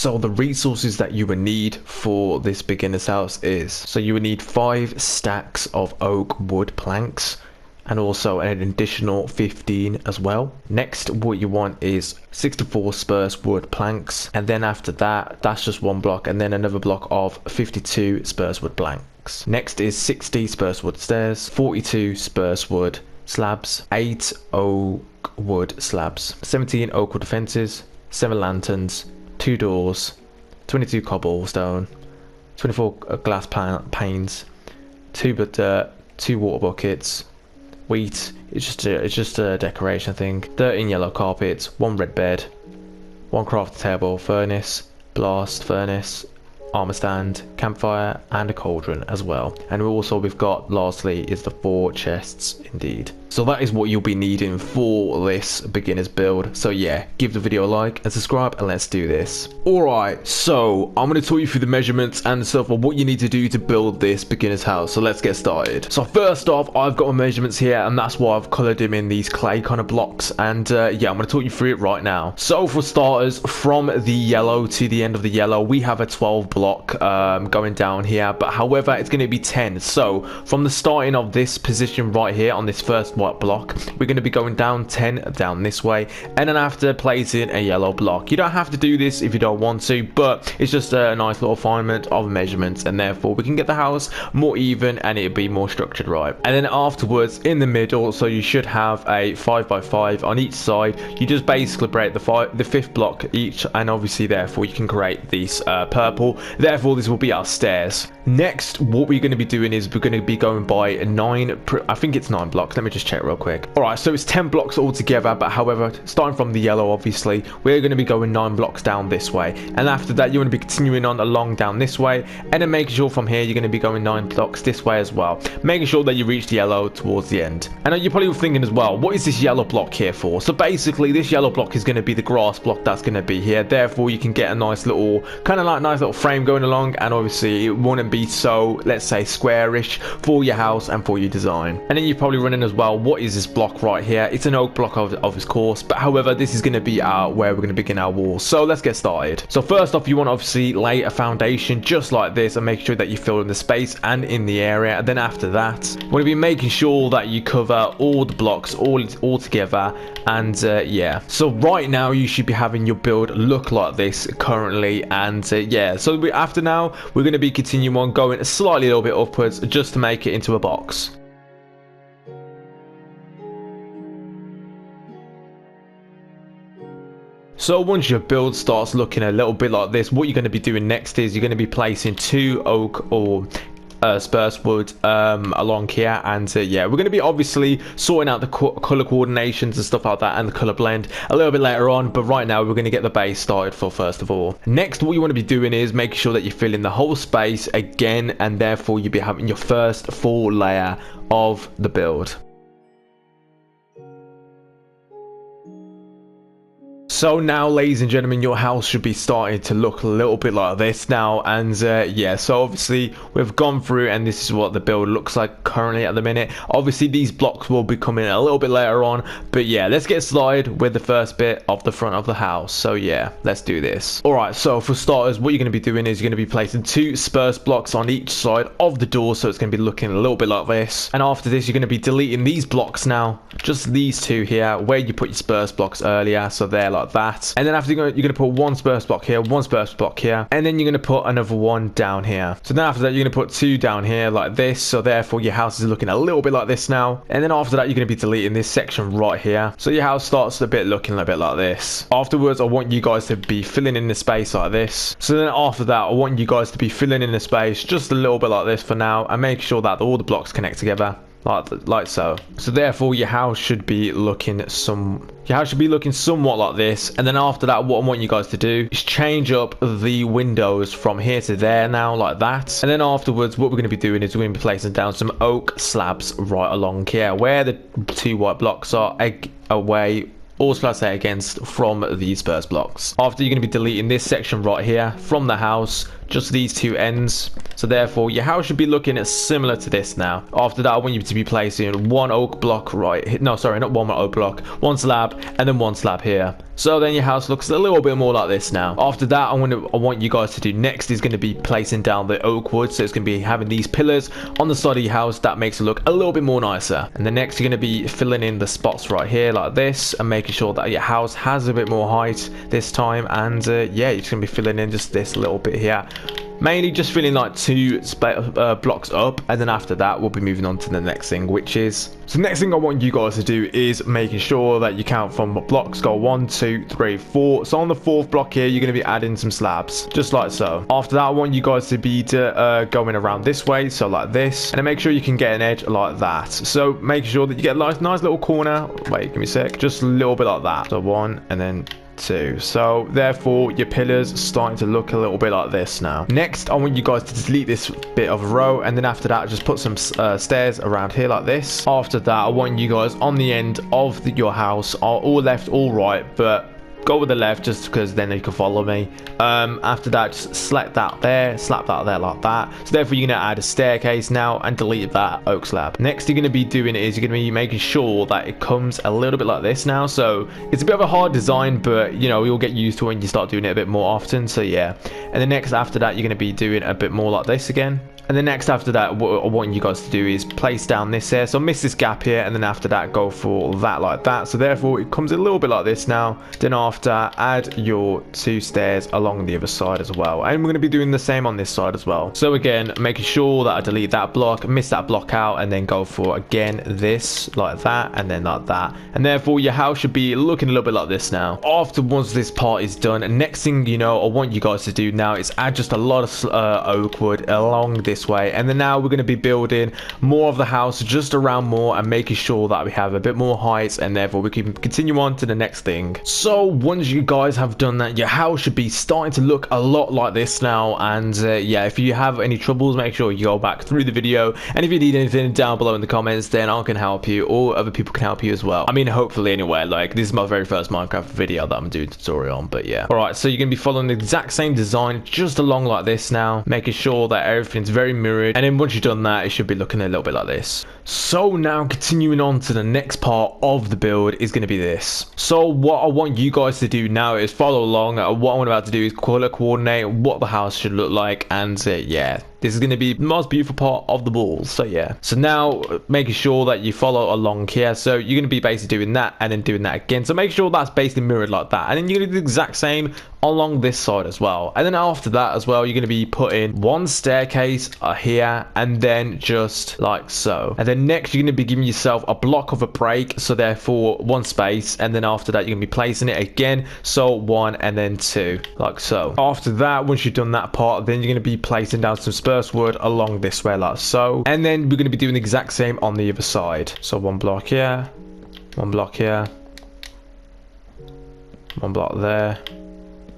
So the resources that you would need for this beginner's house is, so you would need 5 stacks of oak wood planks, and also an additional 15 as well. Next, what you want is 64 spruce wood planks, and then after that, that's just one block, and then another block of 52 spruce wood planks. Next is 60 spruce wood stairs, 42 spruce wood slabs, 8 oak wood slabs, 17 oak wood fences, 7 lanterns, 2 doors, 22 cobblestone, 24 glass panes, 2 dirt, 2 water buckets, wheat. It's just a decoration thing. 13 yellow carpets, 1 red bed, 1 crafting table, furnace, blast furnace, armor stand, campfire, and a cauldron as well. And we've got, lastly, is the 4 chests indeed. So that is what you'll be needing for this beginner's build. So yeah, give the video a like and subscribe, and let's do this. Alright, so I'm going to talk you through the measurements and stuff of what you need to do to build this beginner's house. So let's get started. So first off, I've got my measurements here, and that's why I've coloured them in these clay kind of blocks. And yeah, I'm going to talk you through it right now. So for starters, from the yellow to the end of the yellow, we have a 12 block going down here, but however, it's going to be 10. So from the starting of this position right here on this first white block, we're going to be going down 10 down this way, and then after placing a yellow block. You don't have to do this if you don't want to, but it's just a nice little refinement of measurements, and therefore we can get the house more even and it'll be more structured, right? And then afterwards in the middle, so you should have a 5x5 on each side. You just basically break the 5th block each, and obviously therefore you can create this purple. Therefore this will be our stairs. Next, what we're going to be doing is we're going to be going by 9, I think it's 9 blocks. Let me just check real quick. Alright, so it's 10 blocks altogether, but however, starting from the yellow, obviously, we're going to be going 9 blocks down this way. And after that, you want to be continuing on along down this way, and then making sure from here, you're going to be going 9 blocks this way as well. Making sure that you reach the yellow towards the end. And you're probably thinking as well, what is this yellow block here for? So basically, this yellow block is going to be the grass block that's going to be here. Therefore, you can get a nice little, kind of like nice little frame going along, and obviously, it wouldn't be so, let's say, squarish for your house and for your design. And then you're probably running as well, what is this block right here? It's an oak block of course, but however, this is going to be where we're going to begin our walls. So let's get started. So first off, you want to obviously lay a foundation just like this, and make sure that you fill in the space and in the area. And then after that, you want to be making sure that you cover all the blocks all together. And yeah, so right now you should be having your build look like this currently. And yeah, so after now, we're going to be continuing on going slightly a little bit upwards just to make it into a box. So once your build starts looking a little bit like this, what you're going to be doing next is you're going to be placing 2 oak or spruce wood along here. And yeah, we're going to be obviously sorting out the color coordinations and stuff like that, and the color blend a little bit later on, but right now we're going to get the base started for first of all. Next, what you want to be doing is making sure that you fill in the whole space again, and therefore you'll be having your first full layer of the build. So now, ladies and gentlemen, your house should be starting to look a little bit like this now. And yeah, so obviously we've gone through, and this is what the build looks like currently at the minute. Obviously these blocks will be coming a little bit later on, but yeah, let's get started with the first bit of the front of the house. So yeah, let's do this. Alright, so for starters, what you're going to be doing is you're going to be placing 2 spruce blocks on each side of the door, so it's going to be looking a little bit like this. And after this, you're going to be deleting these blocks now, just these 2 here where you put your spruce blocks earlier, so they're like that. And then after you're going to put 1 spruce block here, 1 spruce block here, and then you're going to put another 1 down here. So then after that, you're going to put 2 down here like this, so therefore your house is looking a little bit like this now. And then after that, you're going to be deleting this section right here, so your house starts looking a bit like this. Afterwards, I want you guys to be filling in the space like this. So then after that, I want you guys to be filling in the space just a little bit like this for now, and make sure that all the blocks connect together like so. So therefore your house should be looking somewhat like this. And then after that, what I want you guys to do is change up the windows from here to there now, like that. And then afterwards, what we're going to be doing is we're going to be placing down some oak slabs right along here where the 2 white blocks are away, or should I say against, from these first blocks. After, you're going to be deleting this section right here from the house, just these two ends. So therefore your house should be looking similar to this now. After that, I want you to be placing one oak block right here. No, sorry, not one oak block, one slab, and then one slab here. So then your house looks a little bit more like this now. After that, I want you guys to do next is going to be placing down the oak wood. So it's going to be having these pillars on the side of your house. That makes it look a little bit more nicer. And then next, you're going to be filling in the spots right here like this, and making sure that your house has a bit more height this time. And yeah, you're just going to be filling in just this little bit here. Mainly just filling like two blocks up, and then after that we'll be moving on to the next thing, which is, so the next thing I want you guys to do is making sure that you count from blocks go 1 2 3 4. So on the 4th block here, you're going to be adding some slabs just like so. After that, I want you guys to be going around this way, so like this, and then make sure you can get an edge like that. So make sure that you get a nice little corner. Wait, give me a sec. Just a little bit like that. So 1 and then 2. So therefore your pillars starting to look a little bit like this now. Next, I want you guys to delete this bit of row, and then after that just put some stairs around here like this. After that, I want you guys on the end of your house, all left, all right, but go with the left just because then you can follow me. After that, just slap that there like that. So therefore you're going to add a staircase now and delete that oak slab. Next you're going to be doing is you're going to be making sure that it comes a little bit like this now. So it's a bit of a hard design, but you know, you'll get used to it when you start doing it a bit more often. So yeah, and then next after that, you're going to be doing a bit more like this again. And then next after that, what I want you guys to do is place down this here. So miss this gap here, and then after that go for that like that. So therefore it comes a little bit like this now. Then after, add your 2 stairs along the other side as well, and we're going to be doing the same on this side as well. So again, making sure that I delete that block, miss that block out, and then go for again this like that, and then like that. And therefore your house should be looking a little bit like this now. After once this part is done, next thing you know I want you guys to do now is add just a lot of oak wood along this way. And then now we're going to be building more of the house just around more, and making sure that we have a bit more height, and therefore we can continue on to the next thing. So once you guys have done that, your house should be starting to look a lot like this now. And yeah, if you have any troubles, make sure you go back through the video, and if you need anything down below in the comments, then I can help you, or other people can help you as well. I mean, hopefully anyway. Like, this is my very first Minecraft video that I'm doing a tutorial on, but yeah. Alright, so you're going to be following the exact same design just along like this now, making sure that everything's very mirrored. And then once you've done that, it should be looking a little bit like this. So now continuing on to the next part of the build is going to be this. So what I want you guys to do now is follow along. What I'm about to do is color coordinate what the house should look like, and yeah, this is going to be the most beautiful part of the walls. So yeah, so now making sure that you follow along here. So you're going to be basically doing that and then doing that again. So make sure that's basically mirrored like that, and then you're going to do the exact same along this side as well. And then after that as well, you're going to be putting one staircase here, and then just like so. And then next you're going to be giving yourself a block of a break, so therefore one space, and then after that you're going to be placing it again, so 1 and then 2 like so. After that, once you've done that part, then you're going to be placing down some spruce wood along this way like so, and then we're going to be doing the exact same on the other side. So 1 block here, 1 block here, 1 block there,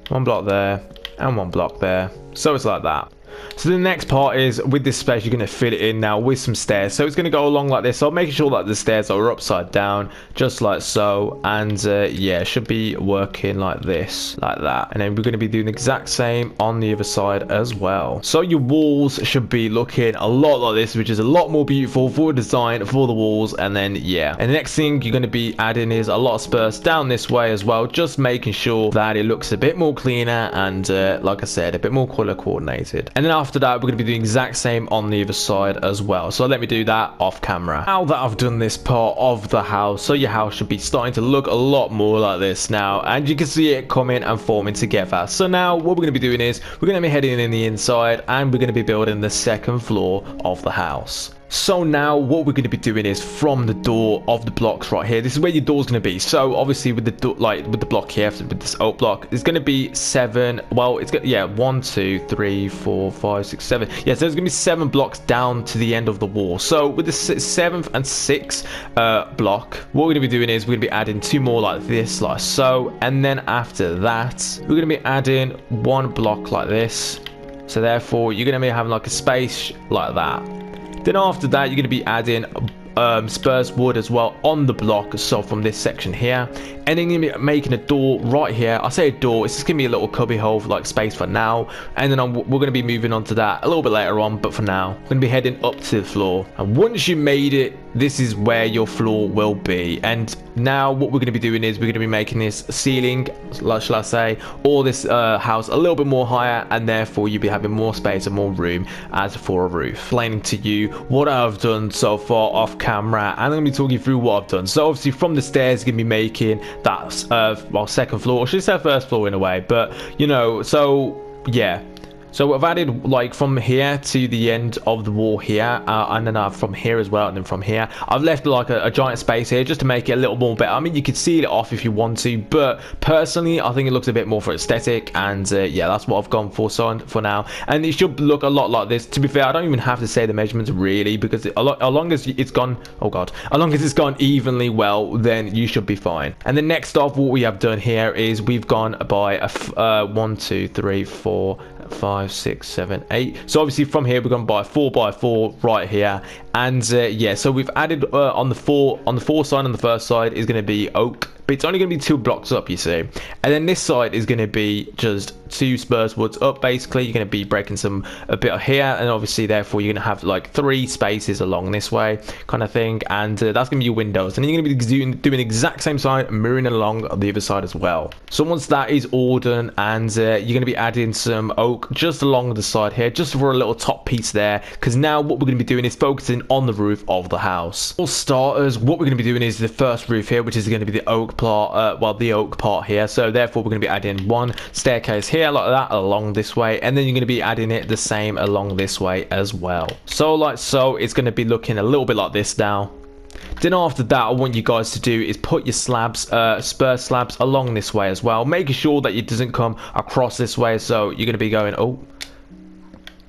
1 block there, and 1 block there. So it's like that. So the next part is with this space, you're going to fill it in now with some stairs. So it's going to go along like this. So making sure that the stairs are upside down, just like so. And yeah, it should be working like this, like that. And then we're going to be doing the exact same on the other side as well. So your walls should be looking a lot like this, which is a lot more beautiful for design for the walls. And then yeah, and the next thing you're going to be adding is a lot of spurs down this way as well, just making sure that it looks a bit more cleaner and like I said, a bit more color coordinated. And then after that, we're going to be doing the exact same on the other side as well. So let me do that off camera. Now that I've done this part of the house, so your house should be starting to look a lot more like this now, and you can see it coming and forming together. So now what we're going to be doing is we're going to be heading in the inside, and we're going to be building the 2nd floor of the house. So now what we're going to be doing is from the door of the blocks right here, this is where your door's going to be. So obviously with the door, like with the block here, with this oak block, it's going to be 7, well it's got, yeah, 1 2 3 4 5 6 7, yeah, so there's going to be 7 blocks down to the end of the wall. So with the 7th and 6th block, what we're going to be doing is we're going to be adding 2 more like this, like so, and then after that we're going to be adding 1 block like this. So therefore you're going to be having like a space like that. Then after that, you're going to be adding spruce wood as well on the block, so from this section here. And then you're gonna be making a door right here. I say a door, it's just gonna be a little cubby hole for like space for now, and then we're gonna be moving on to that a little bit later on, but for now we're gonna be heading up to the floor. And once you made it, this is where your floor will be. And now what we're going to be doing is we're going to be making this ceiling, shall I say, or this house a little bit more higher, and therefore you'll be having more space and more room as for a roof. Explaining to you what I've done so far off camera, and I'm going to be talking you through what I've done. So obviously from the stairs you're going to be making that well, second floor, or should I say first floor in a way, but you know, so yeah. So I've added like from here to the end of the wall here, and then from here as well, and then from here I've left like a giant space here just to make it a little more better. I mean, you could seal it off if you want to, but personally I think it looks a bit more for aesthetic, and yeah, that's what I've gone for now. And it should look a lot like this. To be fair, I don't even have to say the measurements really, because as long as it's gone, oh god, as long as it's gone evenly well, then you should be fine. And then next off, what we have done here is we've gone by a 1 2 3 4 5 6 7 8. So obviously from here we're going to buy 4x4 right here, and yeah, so we've added on the four side, on the first side is going to be oak, but it's only going to be 2 blocks up, you see. And then this side is going to be just 2 spruce woods up. Basically you're going to be breaking a bit of here, and obviously therefore you're going to have like 3 spaces along this way kind of thing, and that's going to be your windows. And then you're going to be doing the exact same side, mirroring along the other side as well. So once that is all done, and you're going to be adding some oak just along the side here, just for a little top piece there, because now what we're going to be doing is focusing on the roof of the house. For starters, what we're going to be doing is the first roof here, which is going to be the oak part, well, the oak part here. So therefore we're going to be adding 1 staircase here like that along this way, and then you're going to be adding it the same along this way as well. So like so, it's going to be looking a little bit like this now. Then after that, I want you guys to do is put your slabs, spur slabs along this way as well, making sure that it doesn't come across this way. So you're going to be going, oh,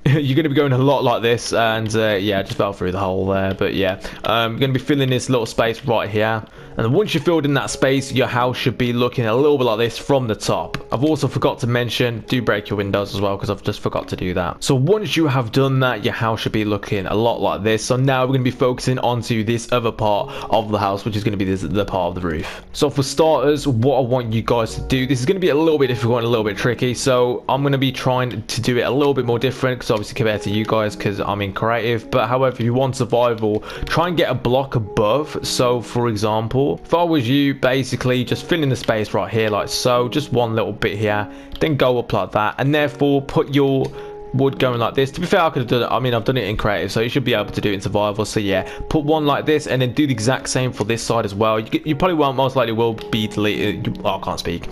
you're going to be going a lot like this, and yeah, I just fell through the hole there, but yeah, you're going to be filling this little space right here. And once you've filled in that space, your house should be looking a little bit like this from the top. I've also forgot to mention, do break your windows as well, because I've just forgot to do that. So once you have done that, your house should be looking a lot like this. So now we're going to be focusing onto this other part of the house, which is going to be the part of the roof. So for starters, what I want you guys to do, this is going to be a little bit difficult and a little bit tricky, so I'm going to be trying to do it a little bit more different, because obviously compared to you guys, because I'm in creative. But however, if you want survival, try and get a block above. So for example, if I was you, basically just fill in the space right here like so, just one little bit here, then go up like that, and therefore put your wood going like this. To be fair, I could have done it, I mean, I've done it in creative, so you should be able to do it in survival. So yeah, put one like this, and then do the exact same for this side as well. You probably won't, most likely will be deleted. I can't speak.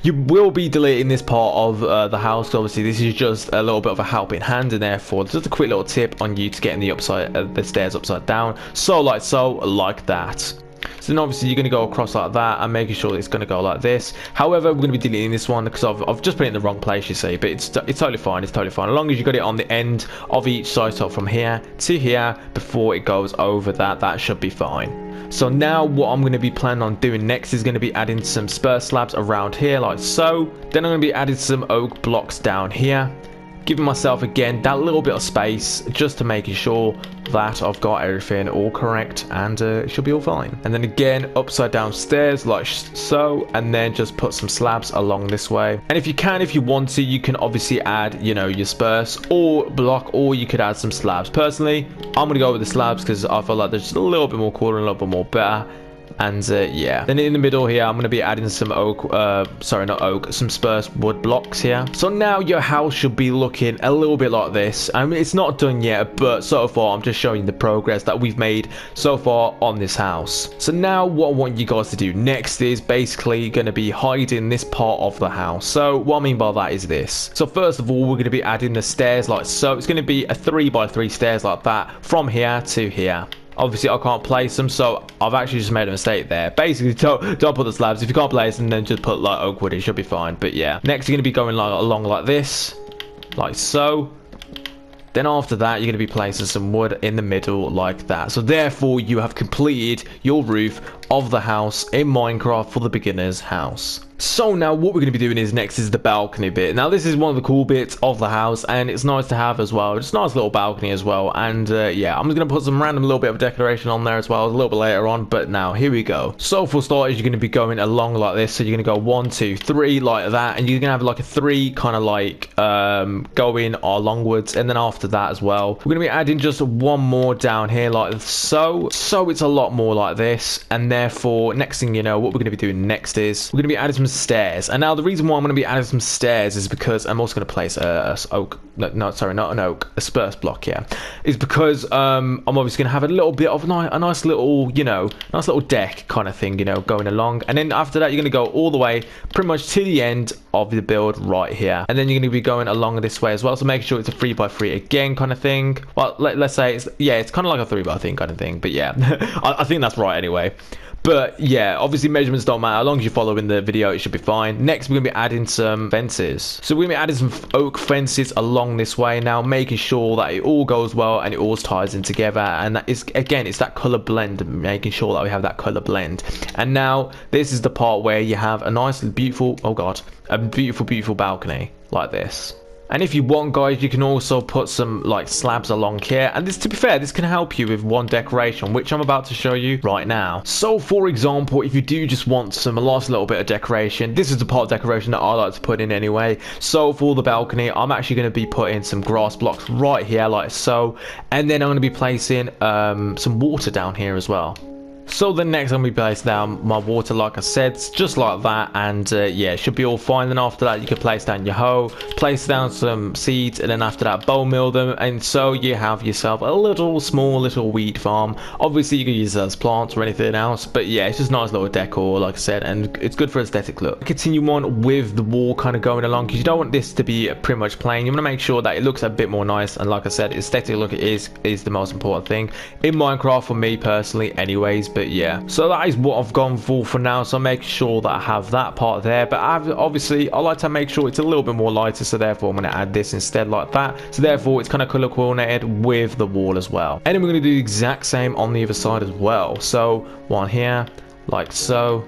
You will be deleting this part of the house, so obviously this is just a little bit of a helping hand, and therefore just a quick little tip on you to getting the stairs upside down, so like that. So then obviously you're going to go across like that, and making sure it's going to go like this. However, we're going to be deleting this one because I've just put it in the wrong place, you see, but it's totally fine. It's totally fine as long as you got it on the end of each side. So from here to here, before it goes over that should be fine. So now what I'm going to be planning on doing next is going to be adding some spur slabs around here like so. Then I'm going to be adding some oak blocks down here, giving myself again that little bit of space just to making sure that I've got everything all correct, and it should be all fine. And then again upside down stairs like so, and then just put some slabs along this way. And if you want to, you can obviously add, you know, your spurs or block, or you could add some slabs. Personally, I'm gonna go with the slabs because I feel like they're just a little bit more cool and a little bit more better. And yeah, then in the middle here I'm going to be adding some oak, sorry, not oak, some spruce wood blocks here. So now your house should be looking a little bit like this. I mean, it's not done yet, but so far I'm just showing you the progress that we've made so far on this house. So now what I want you guys to do next is basically going to be hiding this part of the house. So what I mean by that is this. So first of all, we're going to be adding the stairs like so. It's going to be a 3x3 stairs like that from here to here. Obviously I can't place them, so I've actually just made a mistake there. Basically, don't put the slabs. If you can't place them, then just put like oak wood. It should be fine. But yeah, next you're going to be going along like this, like so. Then after that, you're going to be placing some wood in the middle like that. So therefore, you have completed your roof of the house in Minecraft for the beginner's house. So now what we're going to be doing is next is the balcony bit. Now this is one of the cool bits of the house, and it's nice to have as well. It's a nice little balcony as well, and yeah, I'm just going to put some random little bit of decoration on there as well a little bit later on, but now here we go. So for starters, you're going to be going along like this. So you're going to go 1 2 3 like that, and you're going to have like a 3 kind of like going alongwards, and then after that as well, we're going to be adding just one more down here like so it's a lot more like this, and therefore next thing you know, what we're going to be doing next is we're going to be adding some stairs. And now the reason why I'm going to be adding some stairs is because I'm also going to place a oak, no sorry, not an oak, a spruce block here, is because I'm obviously going to have a little bit of a nice little, you know, nice little deck kind of thing, you know, going along, and then after that you're going to go all the way pretty much to the end of the build right here, and then you're going to be going along this way as well, so making sure it's a 3x3 again kind of thing. Well, let's say it's kind of like a 3x3 kind of thing, but yeah, I think that's right anyway. But yeah, obviously measurements don't matter. As long as you follow in the video, it should be fine. Next, we're going to be adding some fences. So we're going to be adding some oak fences along this way now, making sure that it all goes well and it all ties in together. And that is, again, it's that color blend, making sure that we have that color blend. And now this is the part where you have a nice, beautiful, oh god, a beautiful balcony like this. And if you want, guys, you can also put some like slabs along here, and this, to be fair, this can help you with one decoration, which I'm about to show you right now. So for example, if you do just want some last little bit of decoration, this is the part of decoration that I like to put in anyway. So for the balcony, I'm actually going to be putting some grass blocks right here like so, and then I'm going to be placing some water down here as well. So then next I'm going to be placing down my water, like I said, just like that, and yeah, it should be all fine. Then after that you can place down your hoe, place down some seeds, and then after that bone meal them, and so you have yourself a small little wheat farm. Obviously you can use it as plants or anything else, but yeah, it's just nice little decor, like I said, and it's good for aesthetic look. Continue on with the wall kind of going along, because you don't want this to be pretty much plain. You want to make sure that it looks a bit more nice, and like I said, aesthetic look is the most important thing in Minecraft for me personally anyways. But yeah, so that is what I've gone for now, so I'm making sure that I have that part there, but obviously I like to make sure it's a little bit more lighter, so therefore I'm going to add this instead like that, so therefore it's kind of color coordinated with the wall as well. And then we're going to do the exact same on the other side as well, so one here like so,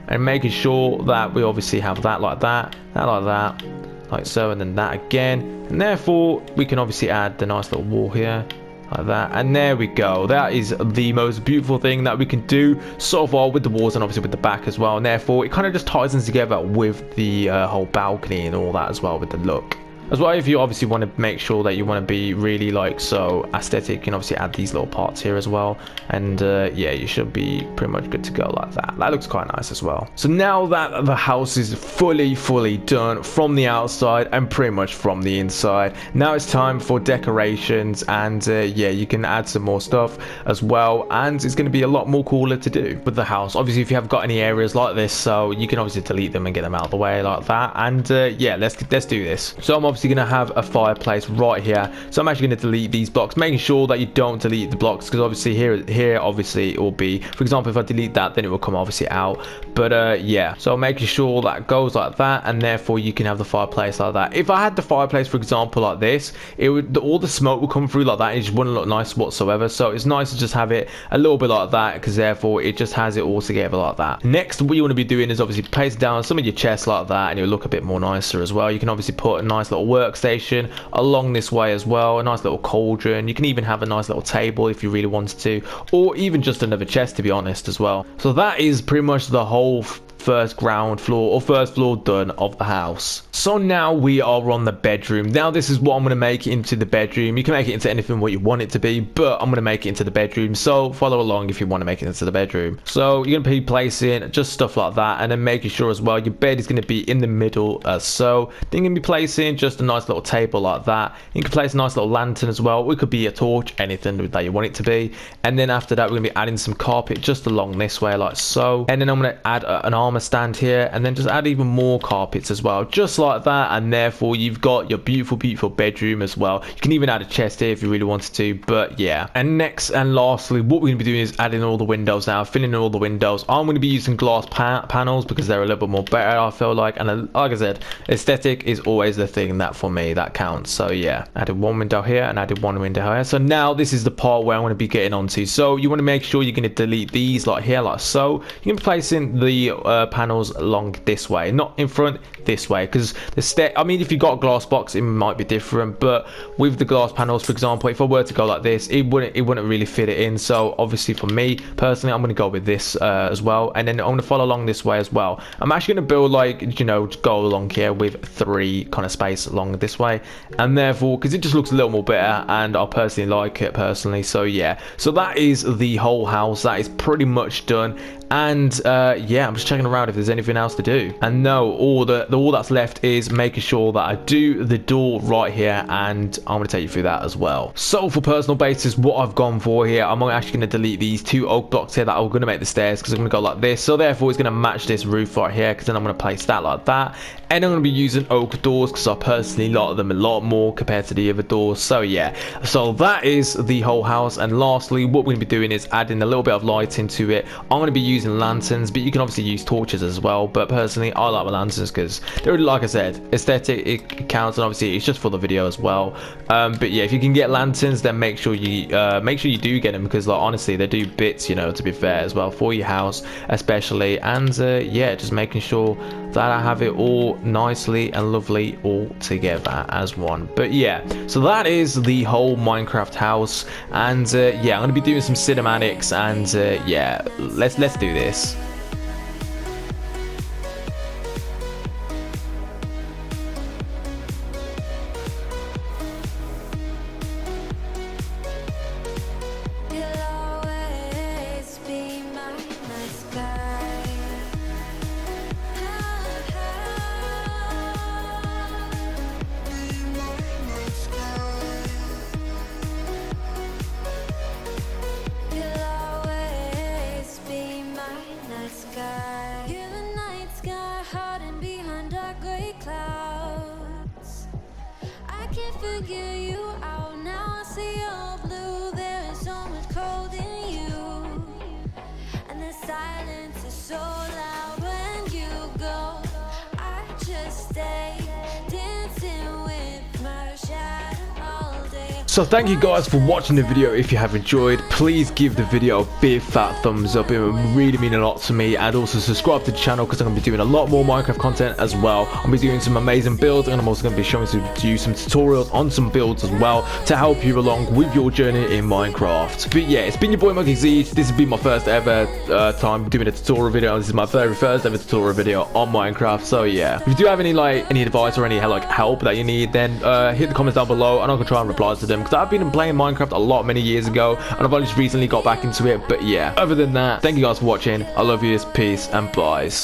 and making sure that we obviously have that like that, that like that, like so, and then that again, and therefore we can obviously add the nice little wall here like that, and there we go. That is the most beautiful thing that we can do so far with the walls, and obviously with the back as well, and therefore it kind of just ties in together with the whole balcony and all that as well, with the look as well. If you obviously want to make sure that you want to be really like so aesthetic, you can obviously add these little parts here as well, and yeah, you should be pretty much good to go like that. That looks quite nice as well. So now that the house is fully done from the outside and pretty much from the inside, now it's time for decorations, and yeah, you can add some more stuff as well, and it's going to be a lot more cooler to do with the house. Obviously if you have got any areas like this, so you can obviously delete them and get them out of the way like that, and yeah, let's do this. So I'm obviously going to have a fireplace right here, so I'm actually going to delete these blocks, making sure that you don't delete the blocks, because obviously here obviously it will be, for example, if I delete that, then it will come obviously out, but yeah, so making sure that goes like that, and therefore you can have the fireplace like that. If I had the fireplace, for example, like this, it would, all the smoke would come through like that, and it just wouldn't look nice whatsoever. So it's nice to just have it a little bit like that, because therefore it just has it all together like that. Next, what you want to be doing is obviously place down some of your chests like that, and it'll look a bit more nicer as well. You can obviously put a nice little workstation along this way as well, a nice little cauldron. You can even have a nice little table if you really wanted to, or even just another chest, to be honest, as well. So that is pretty much the whole first ground floor or first floor done of the house. So now we are on the bedroom. Now this is what I'm going to make it into the bedroom. You can make it into anything what you want it to be, but I'm going to make it into the bedroom, so follow along if you want to make it into the bedroom. So you're going to be placing just stuff like that, and then making sure as well your bed is going to be in the middle, so then you're going to be placing just a nice little table like that. You can place a nice little lantern as well. It could be a torch, anything that you want it to be. And then after that we're going to be adding some carpet just along this way like so, and then I'm going to add an armor stand here, and then just add even more carpets as well, just like that, and therefore you've got your beautiful bedroom as well. You can even add a chest here if you really wanted to, but yeah. And next and lastly, what we're going to be doing is adding all the windows now, filling in all the windows. I'm going to be using glass panels because they're a little bit more better, I feel like, and like I said, aesthetic is always the thing that for me that counts. So yeah, added one window here and added one window here. So now this is the part where I'm going to be getting onto. So you want to make sure you're going to delete these like here like so. You can be placing the panels along this way, not in front, this way, because the stair, I mean, if you got a glass box it might be different, but with the glass panels, for example, if I were to go like this, it wouldn't really fit it in. So obviously for me personally, I'm going to go with this as well, and then I'm going to follow along this way as well. I'm actually going to build, like, you know, go along here with 3 kind of space along this way, and therefore, because it just looks a little more better, and I personally like it personally. So yeah, so that is the whole house. That is pretty much done. And yeah, I'm just checking around if there's anything else to do, and no, all that's left is making sure that I do the door right here, and I'm going to take you through that as well. So for personal basis, what I've gone for here, I'm actually going to delete these 2 oak blocks here that are going to make the stairs, because I'm going to go like this, so therefore it's going to match this roof right here, because then I'm going to place that like that, and I'm going to be using oak doors because I personally like them a lot more compared to the other doors. So yeah, so that is the whole house. And lastly, what we're going to be doing is adding a little bit of light into it. I'm going to be using lanterns, but you can obviously use torches as well, but personally I like my lanterns because they're, like I said, aesthetic, it counts, and obviously it's just for the video as well. But yeah, if you can get lanterns, then make sure you do get them, because like honestly they do bits, you know, to be fair, as well for your house especially. And yeah, just making sure that I have it all nicely and lovely all together as one. But yeah, so that is the whole Minecraft house. And yeah, I'm going to be doing some cinematics, and yeah, let's do this. Figure you out now. I see your blue. There is so much cold in you, and the silence is so loud when you go. I just stay dancing with my shadow all day. So thank you guys for watching the video. If you have enjoyed, please give the video a big fat thumbs up. It would really mean a lot to me. And also subscribe to the channel, because I'm going to be doing a lot more Minecraft content as well. I'm going to be doing some amazing builds, and I'm also going to be showing you some tutorials on some builds as well to help you along with your journey in Minecraft. But yeah, it's been your boy McExige. This has been my first ever time doing a tutorial video. This is my very first ever tutorial video on Minecraft. So yeah, if you do have any advice or any help that you need, then hit the comments down below, and I'm going to try and reply to them, because I've been playing Minecraft many years ago, and I've only just recently got back into it. But yeah, other than that, thank you guys for watching. I love you, peace and bye.